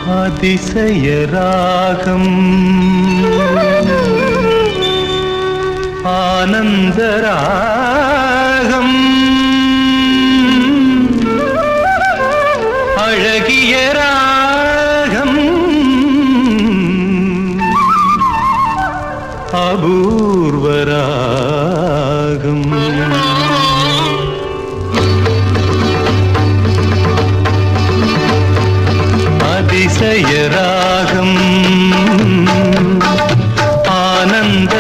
அதிசயராகம் ஆனந்தராகம் அழகிய ராகம் அபூர்வராகம் அதிசயராகம்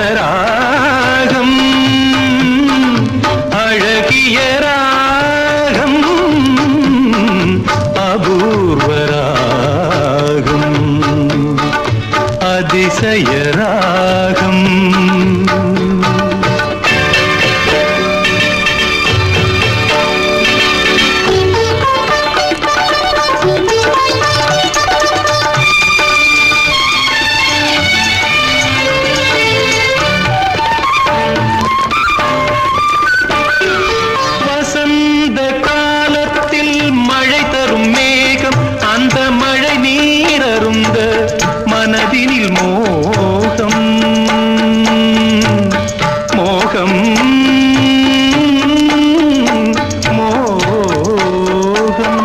ஆனந்தராகம் அழகிய ராகம் அபூர்வராகம் அதிசயராகம் மனதினில் மோகம் மோகம் மோகம்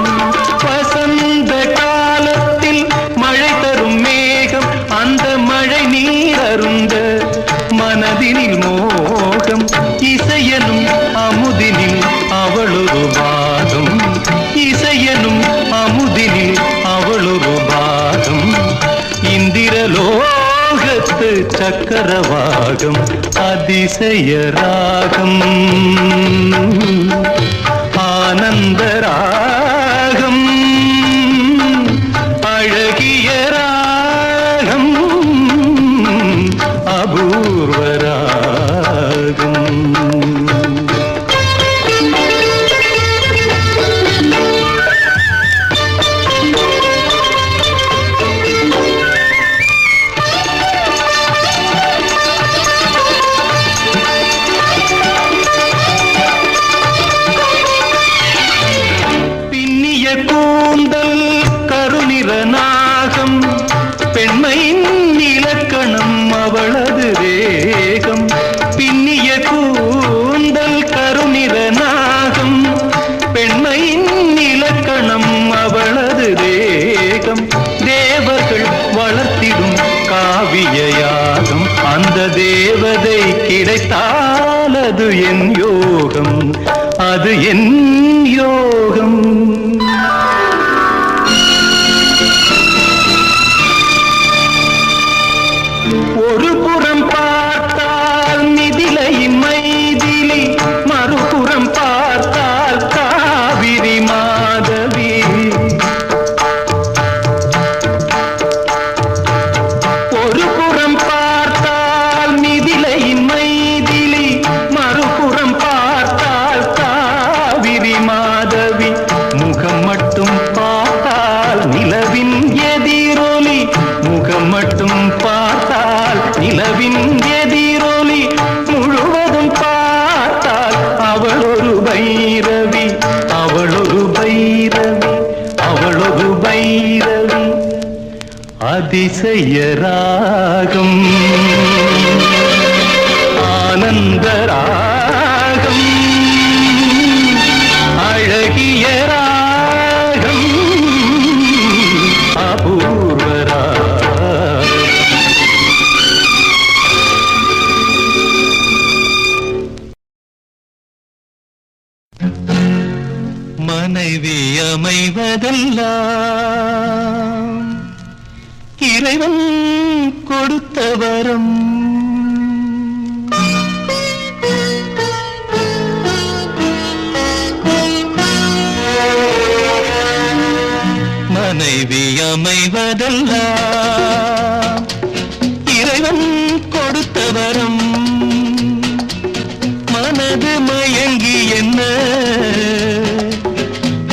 வசந்த காலத்தில் மழை தரும் மேகம் அந்த மழை நீர் அருந்த மனதினில் மோகம் இசையனும் அமுதினில் அவளொரு வாதம் இசையனும் அமுதினில் அவளொரு வாதம் இந்திரலோகத்து சக்கரவாகம் அதிசயராகம் ஆனந்தராகம் அழகிய ராகம் அபூர்வராகம் கூந்தல் கருநிறநாகம் பெண்மையின் இலக்கணம் அவளது வேகம் பின்னிய கூந்தல் கருநிறநாகம் பெண்மையின் இலக்கணம் அவளது வேகம் தேவர்கள் வளர்த்திடும் காவியயாகம் அந்த தேவதை கிடைத்தால் அது என் யோகம் அது என் யோகம் ஒரு புறம் பார்த்தால் மிதிலையின் மைதிலி மறுபுறம் பார்த்தால் காவிரி மாதவி ஒரு புறம் பார்த்தால் மிதிலையின் மைதிலி மறுபுறம் பார்த்தால் காவிரி மாதவி முகம் மட்டும் பார்த்தால் நிலவின் எதிரொலி முகம் மட்டும் பார்த்தால் நிலவின் எதிரொலி முழுவதும் பார்த்தால் அவளொரு பைரவி அவளொரு பைரவி அவளொரு பைரவி அதிசயராகம் ஆனந்தராகம் அழகிய ராகம் அபூர்வராகம் மனைவி அமைவதெல்லாம் இறைவன் கொடுத்த வரம் மனைவி அமைவதெல்லாம் இறைவன் கொடுத்த வரம் மனது மயங்கி என்ன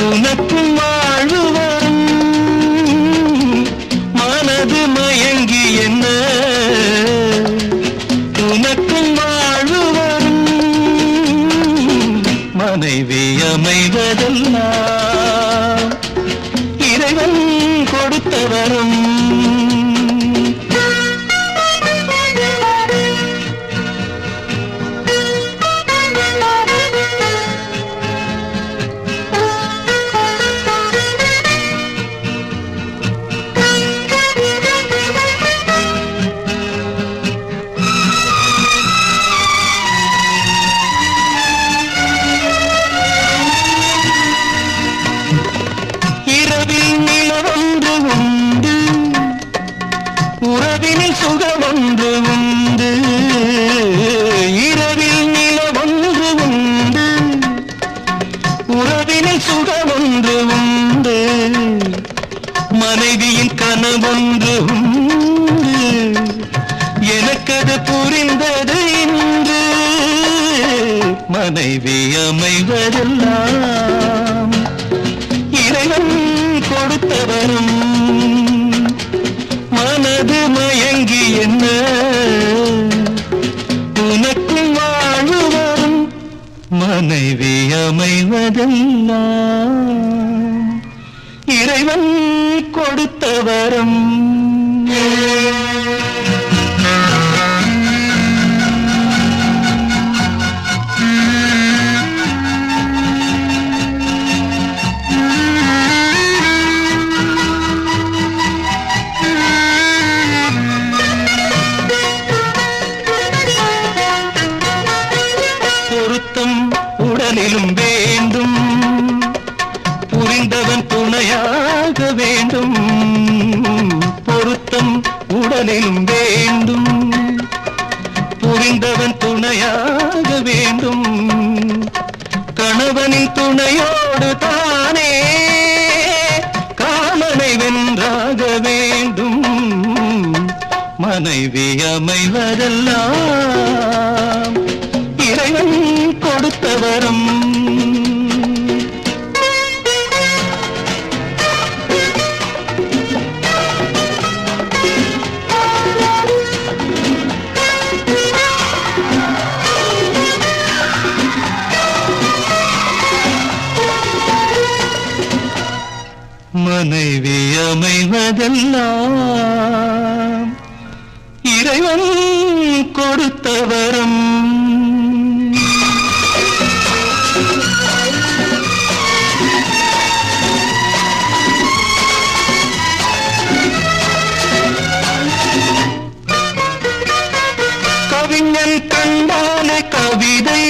உனக்கும் வாழ்வு வரும் மனது மயங்கி என்ன உனக்கும் வாழ்வு வரும் மனைவி அமைவதெல்லாம் இறைவன் கொடுத்த வரம். சுகமொன்று உண்டு, இரவில் நிலவொன்று உண்டு, உறவினில் சுகமொன்று உண்டு, மனைவியின் கனவொன்று உண்டு, எனக்கது புரிந்தது இன்று. மனைவி அமைவதெல்லாம் இறைவன் கொடுத்த வரம். மனது மயங்கி என்ன உனக்கும் வாழ்வு வரும். மனைவி அமைவதெல்லாம் இறைவன் கொடுத்த வரம். உடலிலும் வேண்டும், புரிந்தவன் துணையாக வேண்டும். பொருத்தம் உடலிலும் வேண்டும், புரிந்தவன் துணையாக வேண்டும். கணவனின் துணையோடு தானே காமனை வென்றாக வேண்டும். மனைவி அமைவதெல்லாம் இறைவன் கொடுத்த வரம். மனைவி அமைவதெல்லாம் இறைவன் கொடுத்த வரம். கவிஞன் கண்டாலே கவிதை,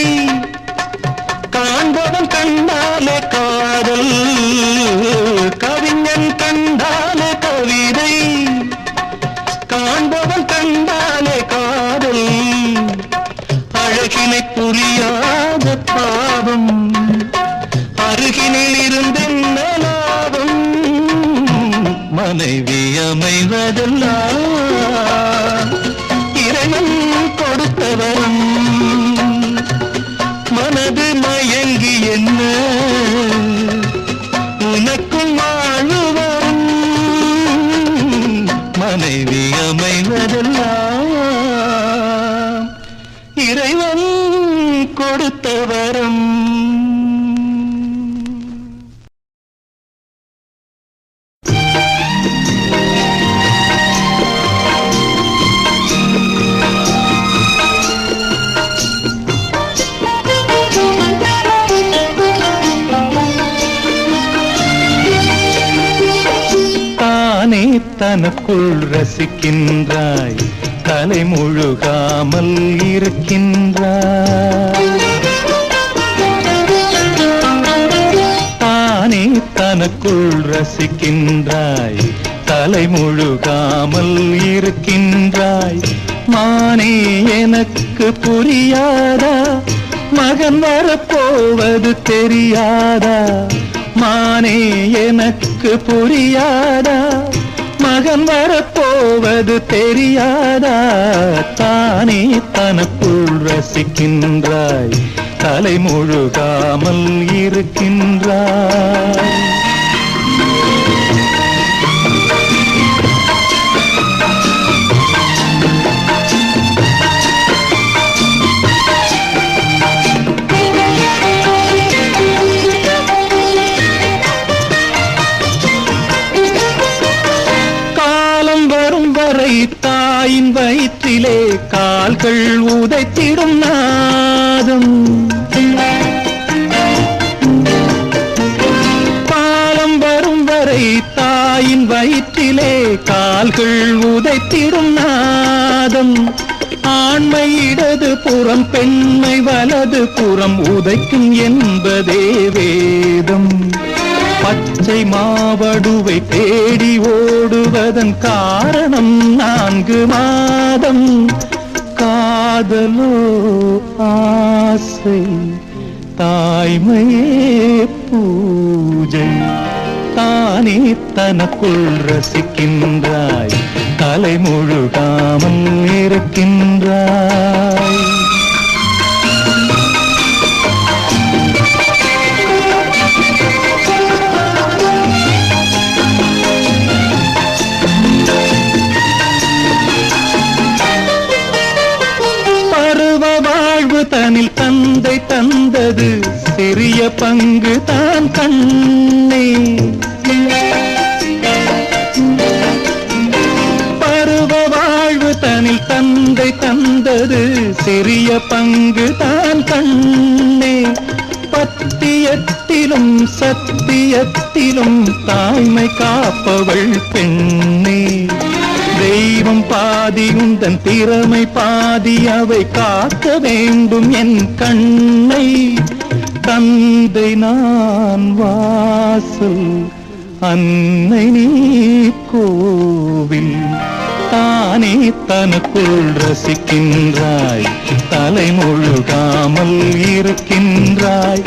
காண்பவன் கண்டாலே காதல். கவிஞன் கண்டாலே கவிதை, காண்பவன் கண்டாலே காதல். அழகினை புரியாத பாவம், அருகினில் இருந்தென்ன லாபம். மனைவி அமைவதெல்லாம் இறைவன் கொடுத்த வரம். மனது மயங்கி என்ன உனக்கும் வாழ்வு வரும். மனைவி அமைவதெல்லாம் இறைவன் கொடுத்த வரம். தனக்குள் ரசிக்கின்றாய், தலை முழுகாமல் இருக்கின்றாய். தானே தனக்குள் ரசிக்கின்றாய், தலை முழுகாமல் இருக்கின்றாய். மானே எனக்கு புரியாதா, மகன் வரப்போவது தெரியாதா. மானே எனக்கு புரியாதா, மகன் வரப்போவது தெரியாதா. தானே தனக்குள் ரசிக்கின்றாய், தலை முழுகாமல் இருக்கின்றாய். கால்கள் உதைத்திடும் நாதம். பாலம் வரும் வரை தாயின் வயிற்றிலே கால்கள் உதைத்திடும் நாதம். ஆண்மை இடது புறம் பெண்மை வலது புறம் உதைக்கும் என்பதே வேதம். பச்சை மாவடுவை தேடி ஓடுவதன் காரணம் 4 மாதம். காதலோ ஆசை தாய்மையே பூஜை. தானே தனக்குள் ரசிக்கின்றாய் தலை முழுகாமல் இருக்கின்றாய். பருவ வாழ்வு தனில் தந்தை தந்தது சிறிய பங்கு தான் கண்ணே. பருவ வாழ்வு தனில் தந்தை தந்தது சிறிய பங்கு தான் கண்ணே. பத்தியத்திலும் சத்தியத்திலும் தாய்மை காப்பவள் பெண்ணே. தெய்வம் பாதி உந்தன் திறமை பாதி அவை காக்க வேண்டும் என் கண்ணை. தந்தை நான் வாசல் அன்னை நீ கோவில். தானே தனக்குள் ரசிக்கின்றாய் தலை முழுகாமல் இருக்கின்றாய்.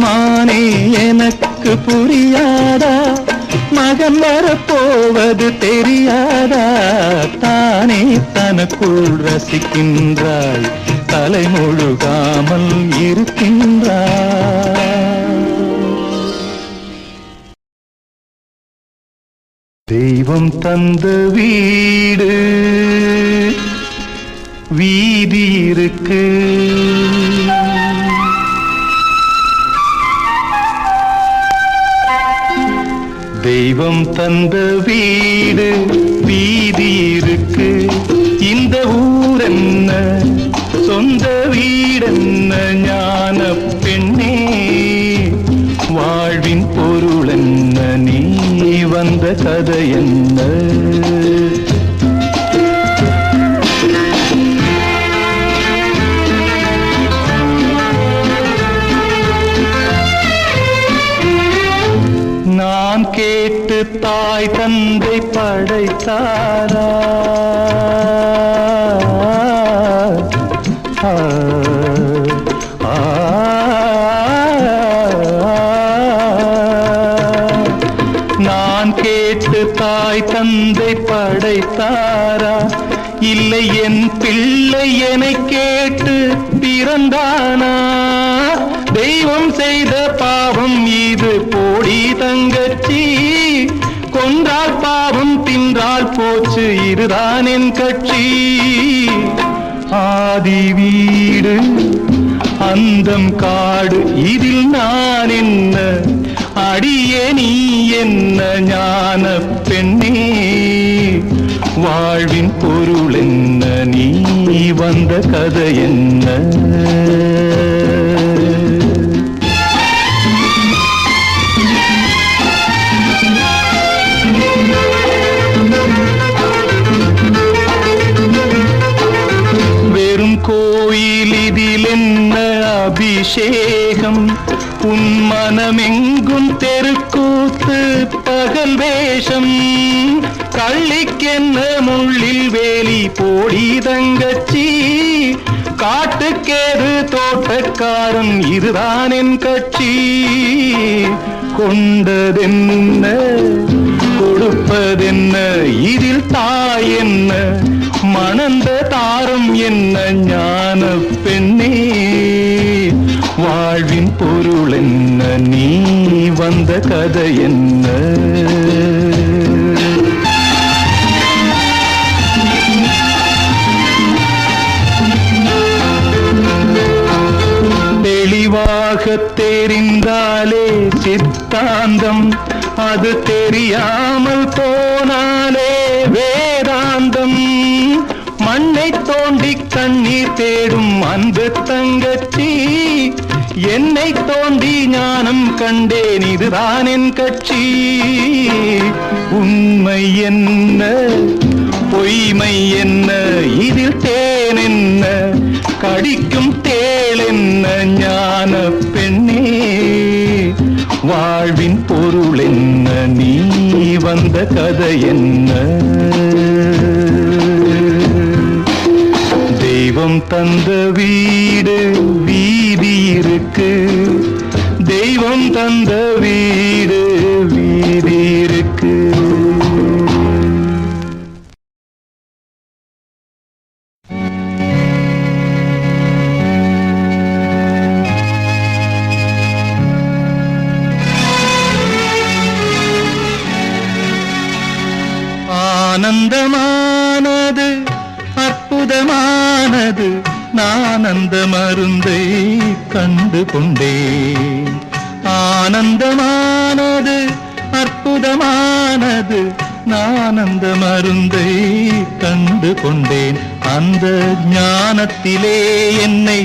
மானே எனக்கு புரியாதா மகன் வரப்போவது தெரியாதா. தானே தனக்குள் ரசிக்கின்றாய் தலை முழுகாமல் இருக்கின்றாய். தெய்வம் தந்த வீடு வீதி இருக்கு. தெய்வம் தந்த வீடு வீதி இருக்கு. இந்த ஊர் என்ன சொந்த வீடென்ன ஞான பெண்ணே. வாழ்வின் பொருள் என்ன நீ வந்த கதை என்ன. நான் கேட்டு தாய் தந்தை படைத்தாரா. நான் கேட்டு தாய் தந்தை படைத்தாரா. இல்லை என் பிள்ளை என்னை கேட்டு பிறந்தானா. தெய்வம் செய்த பாவம் இது போடி தங்கச்சி. கொன்றால் பாவம் தின்றால் போச்சு இதுதான் என் கட்சி. ஆதி வீடு அந்தம் காடு இதில் நான் என்ன. அடியே நீ என்ன ஞான பெண்ணே. வாழ்வின் பொருள் என்ன நீ வந்த கதை என்ன. வெறும் கோயில் இதில் என்ன அபிஷேகம். உன் மனமெங்கும் தெருக்கூத்து பகல் வேஷம். கள்ளிக்கென்ன முள்ளில் வேலி போடி தங்கச்சி. காட்டுக்கேது தோட்டக்காரன் இதுதான் என் கட்சி. கொண்டதென்ன கொடுப்பதென்ன இதில் தாய் என்ன. மணந்த தாரம் என்ன ஞான பெண்ணே. வாழ்வின் பொருள் என்ன நீ வந்த கதை என்ன. தெளிவாக தெரிந்தாலே சித்தாந்தம். அது தெரியாமல் போனாலே வேதாந்தம். மண்ணை தோண்டி கண்ணீர் தேடும் அன்பு தங்கச்சி, என்னை தோண்டி ஞானம் கண்டேன், இதுதான் என் கட்சி. உண்மை என்ன பொய்மை என்ன, இதில் தேன் என்ன, கடிக்கும் தேள் என்ன, ஞான பெண்ணே வாழ்வின் பொருள் என்ன, நீ வந்த கதை என்ன. தெய்வம் தந்த வீடு வீதி இருக்கு, தெய்வம் தந்த வீடு வீதி இருக்கு. ஆனந்தமானது அற்புதமானது, நான் அந்த மருந்தை கண்டு கொண்டேன். ஆனந்தமானது அற்புதமானது, நான் அந்த மருந்தை கண்டு கொண்டேன். அந்த ஞானத்திலே என்னை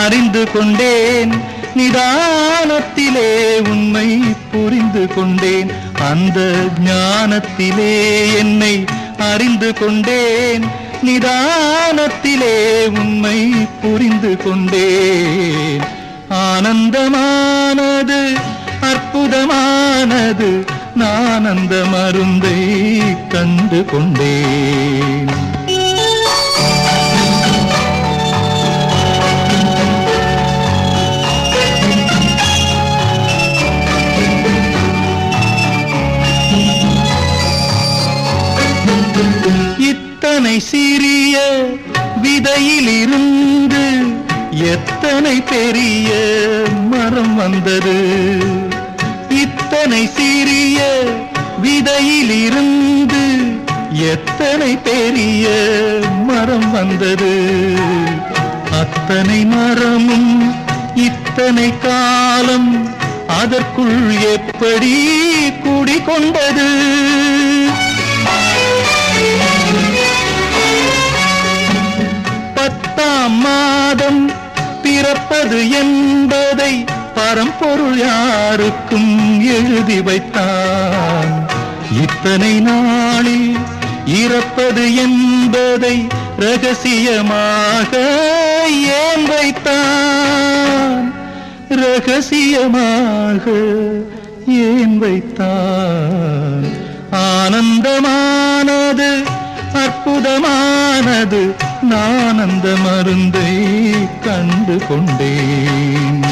அறிந்து கொண்டேன், நிதானத்திலே உண்மை புரிந்து கொண்டேன். அந்த ஞானத்திலே என்னை அறிந்து கொண்டேன், நிதானத்திலே உண்மை புரிந்து கொண்டேன். ஆனந்தமானது அற்புதமானது, நான் அந்த மருந்தை கண்டு கொண்டேன். இத்தனை சிறிய விதையிலிருந்து எத்தனை பெரிய மரம் வந்தது. இத்தனை சிறிய விதையிலிருந்து எத்தனை பெரிய மரம் வந்தது. அத்தனை மரமும் இத்தனை காலம் அதற்குள் எப்படி குடிகொண்டது. மாதம் பிறப்பது என்பதை பரம்பொருள் யாருக்கும் எழுதி வைத்தான். இத்தனை நாளில் இறப்பது என்பதை ரகசியமாக ஏன் வைத்தான். ரகசியமாக ஏன் வைத்தான். ஆனந்தமானது அற்புதமானது, நான் அந்த மருந்தை கண்டு கொண்டேன்.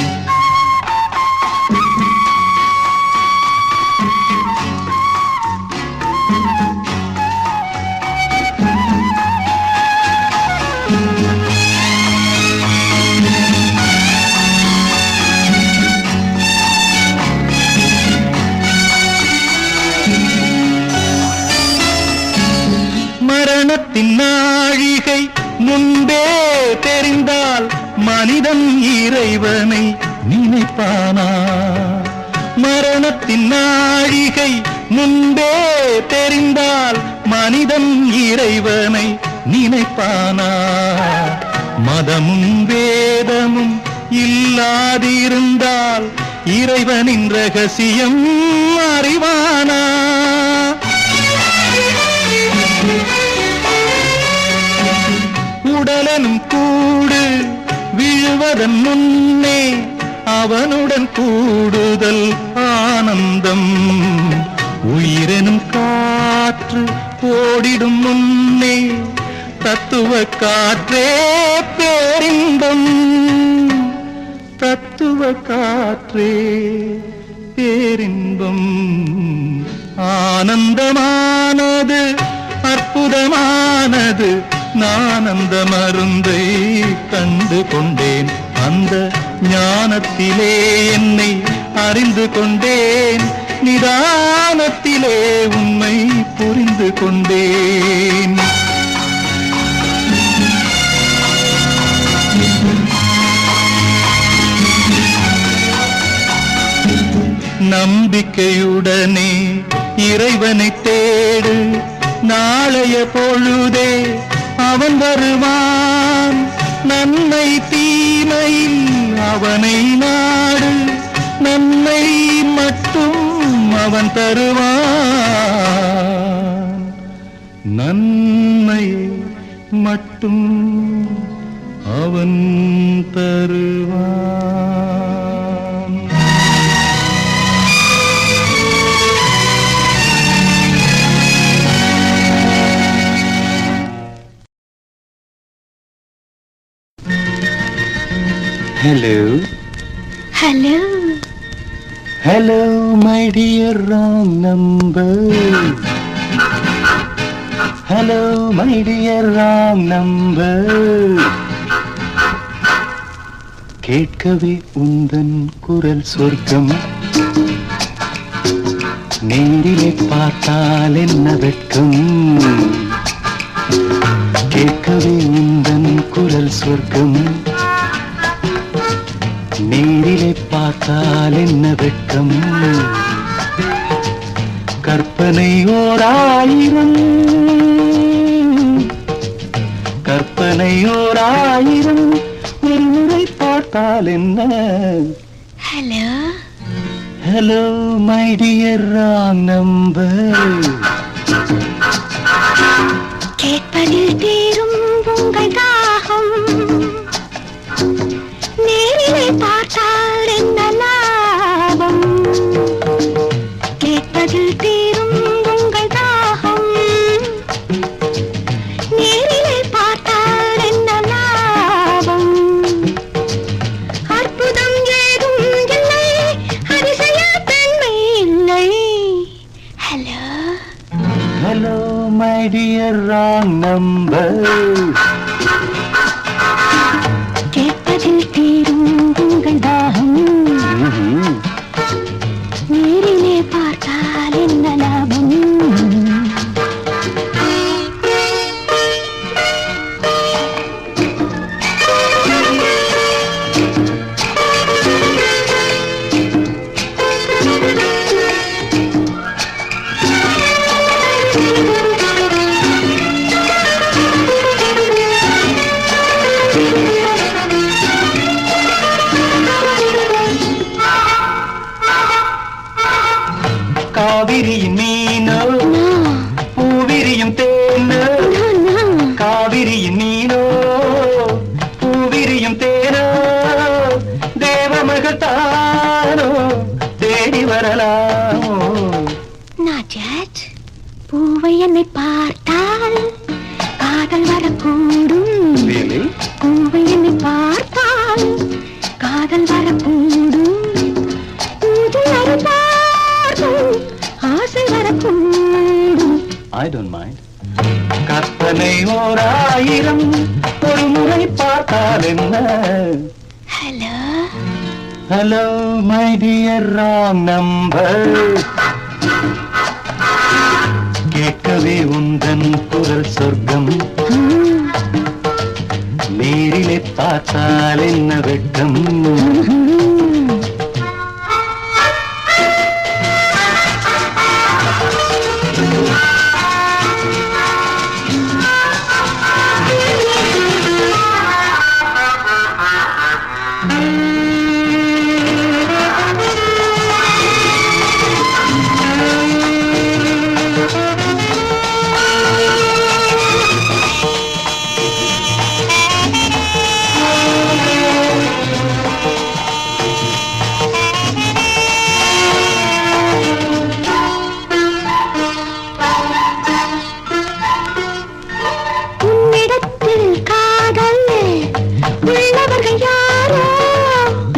மரணத்தின் நாழிகை முன்பே தெரிந்தால் மனிதன் இறைவனை நினைப்பானா. மரணத்தின் நாழிகை முன்பே தெரிந்தால் மனிதன் இறைவனை நினைப்பானா. மதமும் வேதமும் இல்லாதிருந்தால் இறைவனின் ரகசியம் அறிவானா. உடலனும் கூடு விழுவதன் முன்னே அவனுடன் கூடுதல் ஆனந்தம். உயிரெனும் காற்று ஓடிடும் முன்னே தத்துவ காற்றே பேரின்பம். தத்துவ காற்றே பேரின்பம். ஆனந்தமானது அற்புதமானது, நான் அந்த மருந்தை கண்டு கொண்டேன். அந்த ஞானத்திலே என்னை அறிந்து கொண்டேன், நிதானத்திலே உண்மை புரிந்து கொண்டேன். நம்பிக்கையுடனே இறைவனை தேடு, நாளைய பொழுதே அவன் வருவான் நன்மை தீமையில் அவனை நாடு நன்மை மட்டும் அவன் தருவான் நன்மை மட்டும் அவன் தருவான். Hello. Hello. Hello, my dear wrong number. Hello, my dear wrong number. கேட்கவே உந்தன் குரல் சொர்க்கம் நேரிலே பார்த்தால் என்ன வெட்கம் கேட்கவே உந்தன் குரல் சொர்க்கம் நேரிலே பார்த்தால் என்ன வெட்கம் கற்பனை ஓராயிரம் கற்பனை ஓராயிரம் ஒரு முறை பார்த்தால் என்ன Hello. Hello, my dear wrong number. கேட்பதில் தீரும் உங்கள் தாகம் நேரிலே பார்த்தால் என்ன லாபம் கேட்பதில் தீரும் உங்கள் தாகம் நேரிலே பார்த்தால் என்ன லாபம் அற்புதம் ஏதும் இல்லை அதிசய தன்மை இல்லை hello Hello, my dear wrong number. கேட்பதில் தீரும் உங்கள் தாகம் நேரிலே பார்த்தால் என்ன லாபம் காவிரியின் மீனோ பூவிரியும் தேனோ காவிரியின் மீனோ பூவிரியும் தேனோ தேவமகள் தானோ தேடி வரலாமோ நாஜத் பூவை என்னை பார்த்தால் காதல் வரக்கூடும் Really? பூவை என்னை பார்த்தால் காதல் வரக்கூடும் பூஜை அறுபார்த்தும் ஆசை வரக்கூடும் I don't mind. கற்பனை ஓராயிரம் ஒரு முறை பார்த்தால் என்ன hello Hello, my dear wrong number. கேட்கவே உந்தன் குரல் சொர்க்கம் நேரிலே பார்த்தால் என்ன வெட்கம்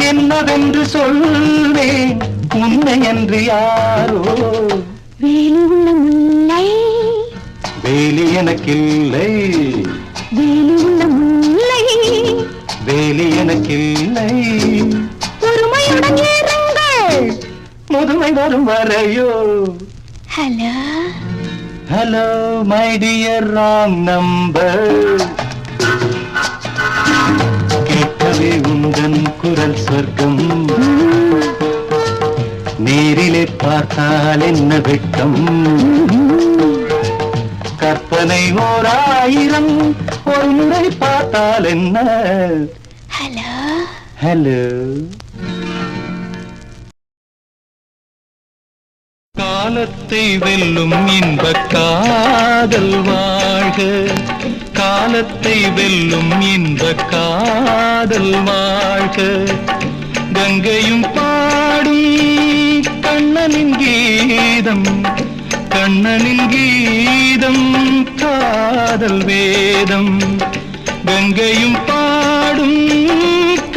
என்னவென்று சொல்வேன் உன்னை என்று யாரோ வேலி உள்ள முல்லை வேலி எனக்கில்லை வேலி உள்ள முல்லை வேலி எனக்கில்லை பொறுமையுடன் இருங்கள் முதுமை வரும் வரையோ hello Hello, my dear wrong number. கேட்கவே உந்தன் குரல் சொர்க்கம் நேரிலே பார்த்தால் என்ன வெட்கம் கற்பனை எத்தனை ஓராயிரம் ஒரு முறை பார்த்தால் என்ன? Hello hello. காலத்தை வெல்லும் இன்பக் காதல் வாழ்க, காலத்தை வெல்லும் இன்பக் காதல் வாழ்க. கங்கையும் பாடும் கண்ணனின் கீதம், கண்ணனின் கீதம் காதல் வேதம். கங்கையும் பாடும்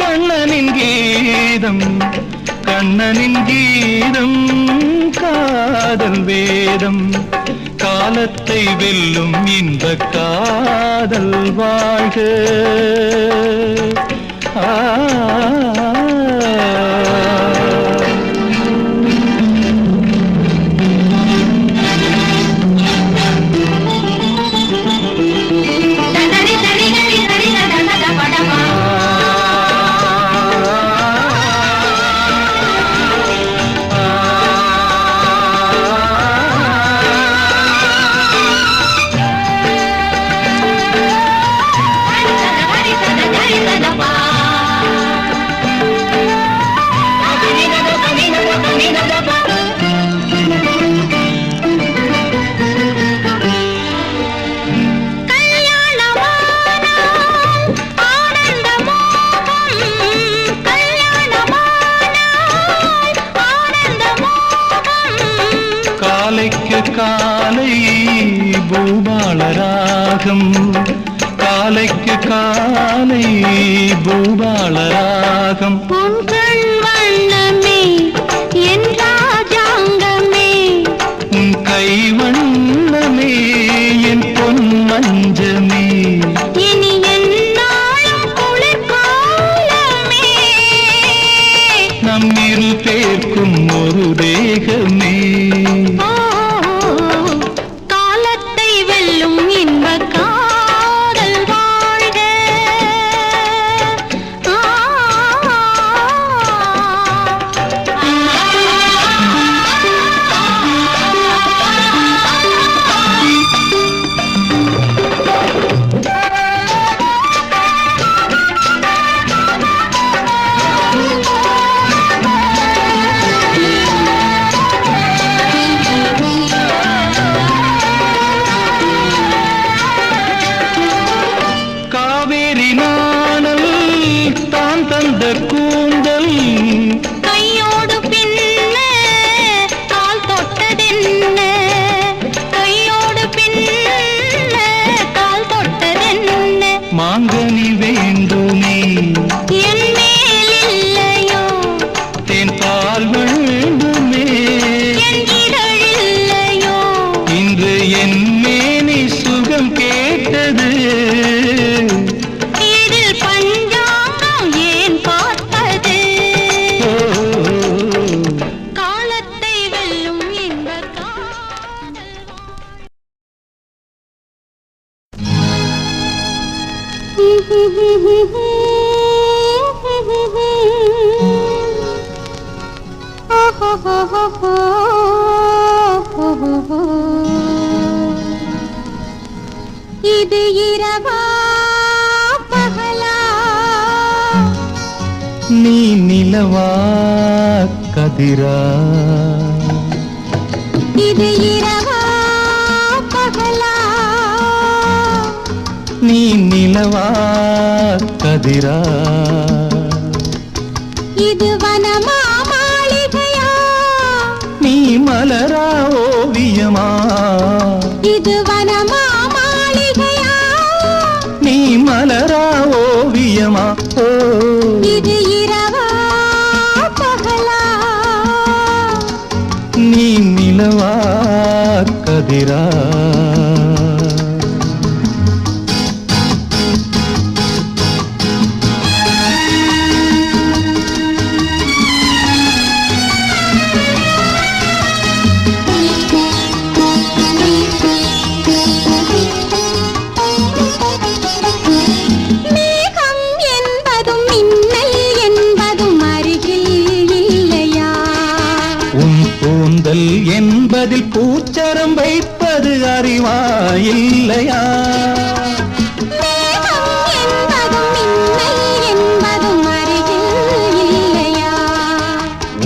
கண்ணனின் கீதம், கண்ணனின் கீதம் காதல் வேதம். காலத்தை வெல்லும் இன்பக் காதல் வாழ்க. காலைக்கு காலை பூபாலராகம், காலைக்கு காலை பூபாலராகம். உன் கண் வண்ணமே என் ராஜாங்கமே, உன் கை வண்ணமே என் பொன் மஞ்சமே. இனி என்னாலும் குளிர்காலமே, நம் இரு பேர்க்கும் ஒரு தேகமே. காலத்தை வெல்லும் இன்பக் காதல் வாழ்க. காவேரி நாணல் தான் தந்த கூந்தல், கையோடு பின்ன கால் தொட்டதென்ன, கையோடு பின்ன கால் தொட்டதென்ன. மாங்கனி வேண்டுமே என் மேல் இல்லையோ, தேன் பால் வேண்டுமே, என் இதழ் இல்லையோ. இன்று என் மேனி சுகம் கேட்டது, இதில் பஞ்சாங்கம் ஏன் பார்ப்பது? காலத்தை வெல்லும் இன்பக் காதல் இது இரவா பகலா, நீ நிலவா கதிரா. இது இரவா பகலா, நீ நிலவா கதிரா. இது வனமா மாளிகையா, நீ மலரா ஓவியமா. இது வனமா மாளிகையா, நீ மலரா ஓவியமா. ஓ இது இரவா பகலா, நீ நிலவா கதிரா. மேகம் என்பதும் மின்னல் என்பதும் அருகில் இல்லையா, உன் கூந்தல் என்பதில் பூச்சரம்பை வைப்பது அறிவா இல்லையா? மேகம் என்பதும் மின்னல் என்பதும் அருகில் இல்லையா?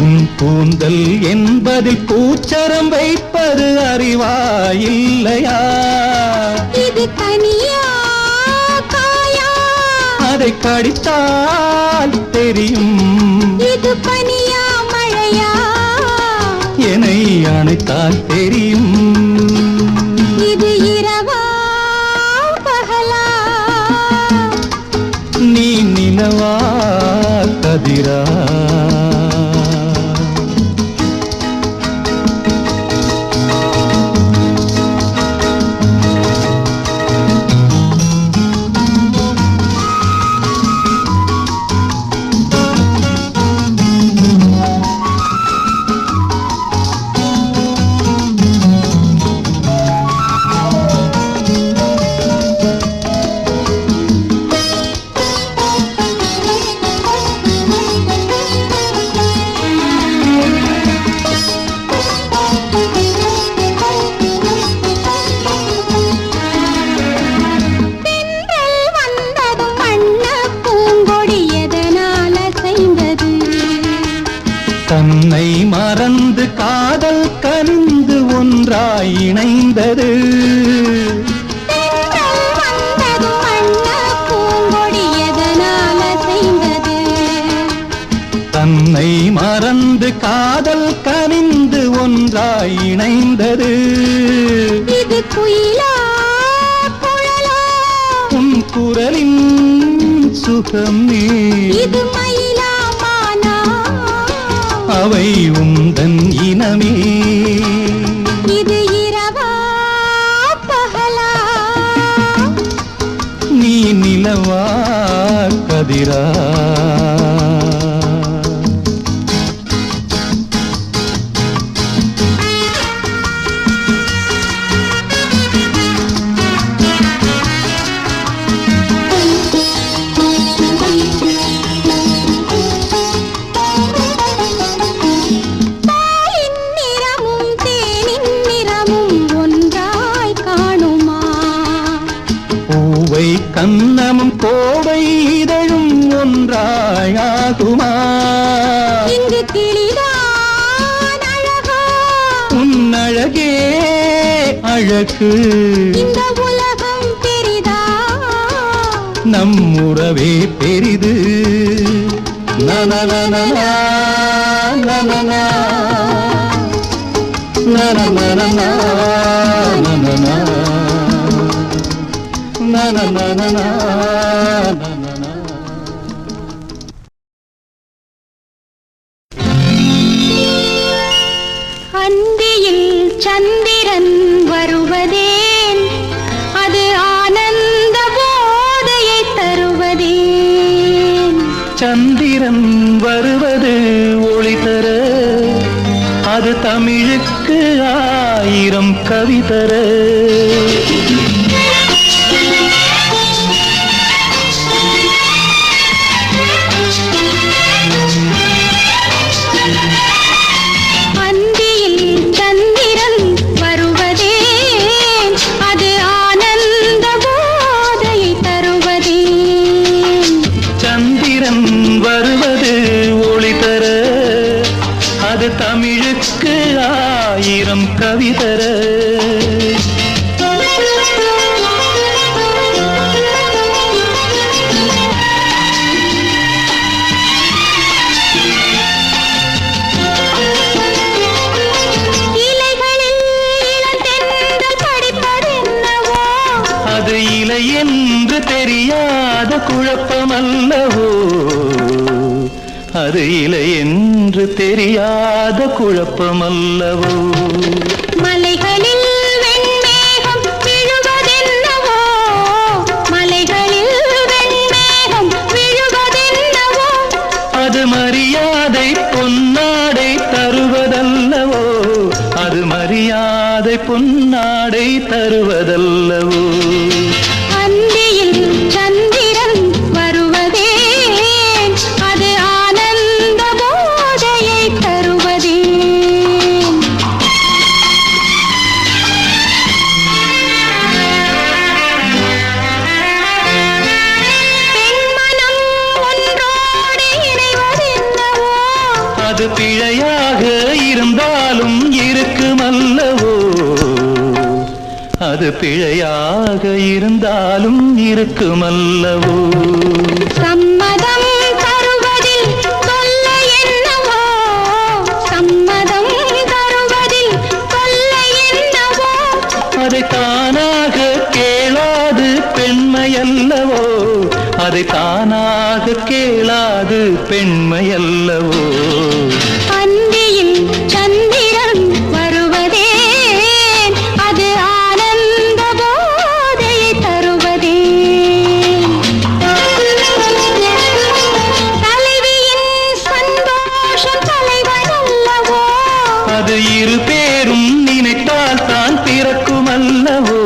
உன் கூந்தல் என்பதில் பூச்சரம் வைப்பது அறிவா இல்லையா? இது கனியா காயா? அதை கடித்தால் தெரியும். இது பனியா மழையா? என்னை அணைத்தால் தெரியும். இது இரவா பகலா? நீ நிலவா கதிரா? தன்னை மறந்து காதல் கனிந்து ஒன்றாய் இணைந்தது. தன்னை மறந்து காதல் கனிந்து ஒன்றாய் இணைந்தது. இது குயிலா குழலா? உன் குரலின் சுகமே. இது மயிலா மானா? அவை உந்தன் இனமே. இது இரவா பகலா? நீ நிலவா கதிரா? கன்னமும் கோவை இதழும் ஒன்றாயாகுமா? இங்கு கிளிதான் அழகா? உன் அழகே அழகு. இந்த உலகம் பெரிதா? நம் உறவே பெரிது. நனநனநா, நனநா, நனநனநா, நனநா, நனநனநா, நனநா. அந்தியில் சந்திரன் வருவதேன்? அது ஆனந்த போதையை தருவதேன்? சந்திரன் வருவது ஒளி தர, அது தமிழுக்கு 1000 கவி தர. அந்தியில் சந்திரன் வருவதேன்? அது ஆனந்த போதையை தருவதேன்? சந்திரன் வருவது ஒளி தர, அது தமிழுக்கு 1000 கவி தர. அது இலை என்று தெரியாத குழப்பமல்லவோ? அது இலை என்று தெரியாத குழப்பமல்லவோ? மலைகளில் வெண்மேகம் விழுவதென்னவோ? மலைகளில் வெண்மேகம் விழுவதென்னவோ? அது மரியாதை பொன்னாடை தருவதல்லவோ? அது மரியாதை பொன்னாடை தருவதல்லவோ? அந்தியில் சந்திரன் வருவதேன்? அது ஆனந்த போதையை தருவதேன்? அது பிழையாக இருந்தாலும் இருக்குமல்லவோ. சம்மதம் தருவதில் தொல்லை என்னவோ, சம்மதம் தருவதில் தொல்லை என்னவோ. அதை தானாக கேளாது பெண்மையல்லவோ, அதை தானாக கேளாது பெண்மையல்லவோ. அந்தியில் சந்திரன் வருவதே, அது ஆனந்த போதையை தருவதே. தலைவியின் சந்தோஷம் தலைவனல்லவோ, அது இரு பேரும் நினைத்தால் தான் பிறக்குமல்லவோ,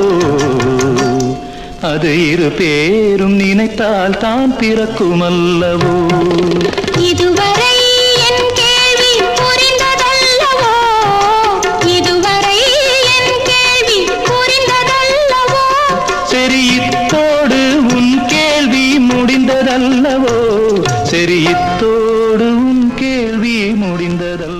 அது இரு பேரும் நினைத்தால் தான் பிறக்குமல்லவோ. இதுவரை என் கேள்வி புரிந்ததல்லவோ, இதுவரை என் கேள்வி புரிந்ததல்லவோ. சரி இத்தோடு உன் கேள்வி முடிந்ததல்லவோ, சரி இத்தோடு உன் கேள்வி முடிந்ததல்லவோ.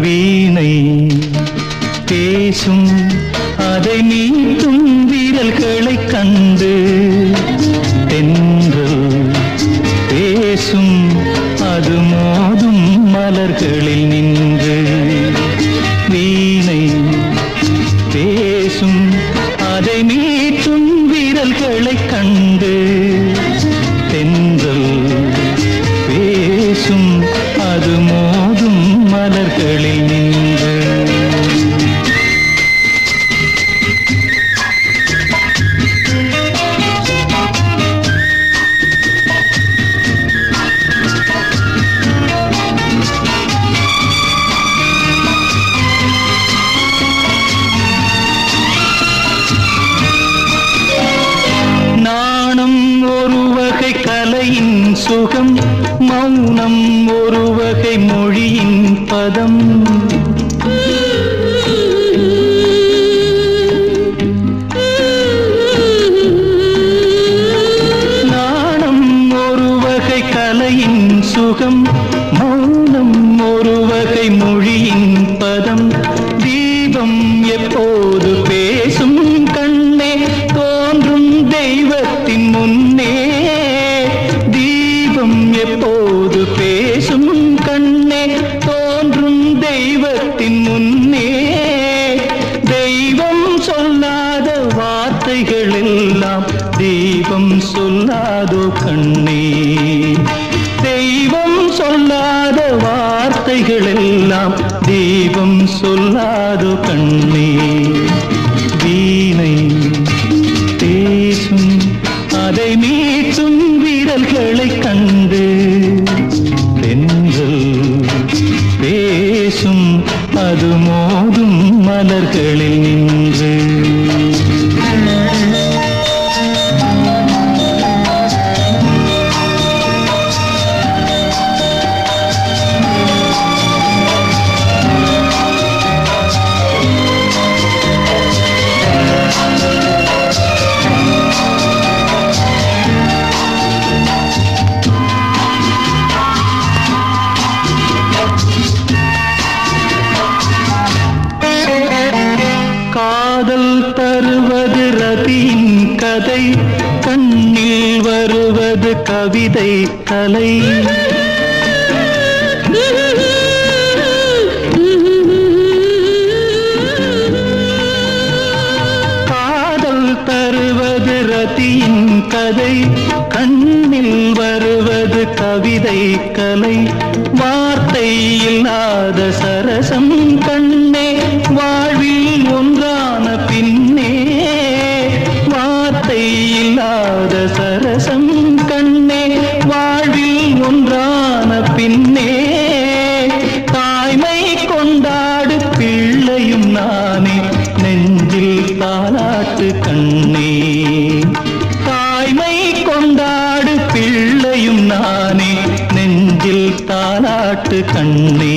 வீணை பேசும் அதை நீட்டும் வீரல்களை கண்டு, தென்றல் பேசும் அது மோதும் மலர்களில் நின்று. வீணை பேசும் அதை மீட்டும் வீரல்களை கண்டு, தென்றல் பேசும் அது மோதும் மலர்களில் நின்று. நாணம் ஒரு வகை கலையின் சுகம், மௌனம் ஒரு வகை மொழியின் பதம். நாணம் ஒரு வகை கலையின் சுகம், மௌனம் ஒரு வகை மொழியின் பதம். தீபம் எப்போது பேசும் கண்ணே, தோன்றும் தெய்வத்தின் முன்னே. தீபம் எப்போது பேசும் கண்ணே, தோன்றும் தெய்வத்தின் முன்னே. தெய்வம் சொல்லாத வார்த்தைகள் எல்லாம் தீபம் சொல்லாதோ கண்ணே. தெய்வம் சொல்லாத வார்த்தைகள் எல்லாம் தீபம் சொல்லாதோ கண்ணே. வீணை பேசும் அதை மீட்டும் வீரல்களை கண்டு, தென்றல் பேசும் அது மோதும் மலர்களில் நின்று. காதல் தருவது ரதியின் கதை, கண்ணில் வருவது கவிதை கலை. காதல் தருவது ரதியின் கதை, கண்ணில் வருவது கவிதை கலை. வார்த்தை இல்லாத சரசம் கண்ணே, வாழ்வில் ஒன்றான பின்னே. வார்த்தை இல்லாத சரசம் கண்ணே, வாழ்வில் ஒன்றான பின்னே. தாய்மை கொண்டாடு பிள்ளையும் நானே, நெஞ்ச காட்டு கண்ணே